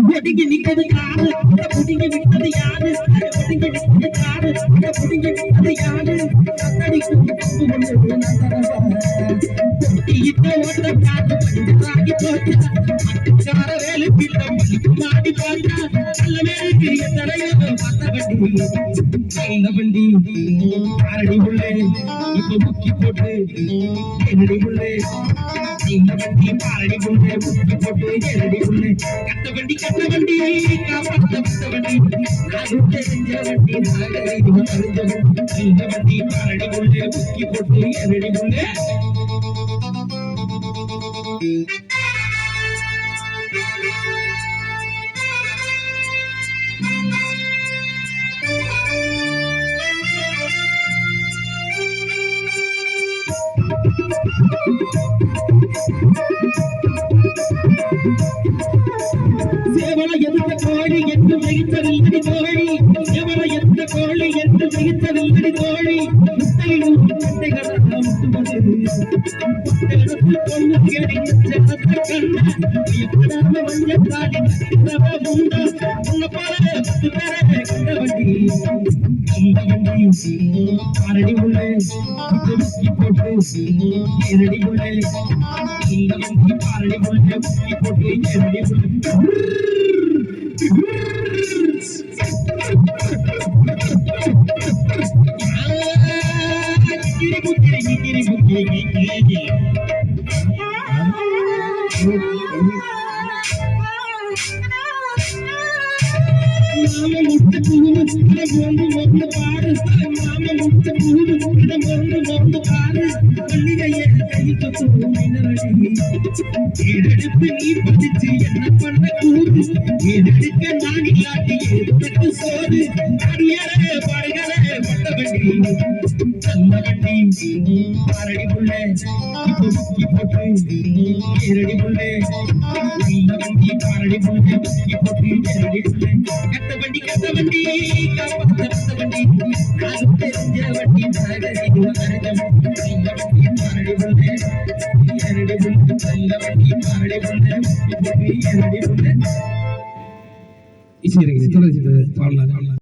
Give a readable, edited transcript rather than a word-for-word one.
ஒடுங்கி நிற்கிறது யாரு புடுங்கி விட்டது யாரு ஒடுங்கி நிற்கிறது யாரு புடுங்கி விட்டது யாரு ஓட்ட காத்து பஞ்சாகி போச்சா வேலை பிள்ளை மாடி பார்த்தா நல்ல வேலைக்கு எத்தனையோ பார்த்த வண்டி ஆரடி உள்ளே இப்ப முக்கி போட்டு என்னடி உள்ளே வண்டி பாரடி உள்ளே முக்கி போட்டு என்னடி உள்ளே கட்ட வண்டி காப்பாத்த வண்டி நான் தெரிஞ்ச வண்டி இந்த வண்டி பாரடி உள்ளே முக்கி போட்டு என்னடி உள்ளே சேவலை எந்த கோழி என்று வைத்ததில்லை தோழி சேவலை எந்த கோழி என்று வைத்ததில்லை தோழி முட்டையிலும் முட்டைகளாக முட்டுவது பொண்ணு கேடி கண்ட மஞ்சத்தாடி உண்டா உன்னை போல கண்ட வண்டி அரடி உள்ளே முக்கி போட்டு இரடி உள்ளே இந்த வண்டி அரடி உள்ளே முக்கி போட்டு இரடி உள்ளே எடுத்து நீ பதிச்சு என்ன பண்ண கூடு எடுக்க நான் இல்லாட்டி எடுத்து சோறு அடியலே படுகளே பட்ட வண்டி நல்ல வண்டி அரடி புள்ளே இப்போ முக்கி போட்டு இரடி புள்ளே நல்ல வண்டி அரடி புள்ளே முக்கி போட்டு இரடி புள்ளே கட்ட வண்டி காப்பாத்த வண்டி நான் தெரிஞ்ச வண்டி நகரி நல்ல வண்டி அரடி புள்ளே இரடி புள்ளே நல்ல வண்டி அரடி புள்ளே இப்போ இரடி புள்ளே இசை தொடர்ச்சி பாடலாம்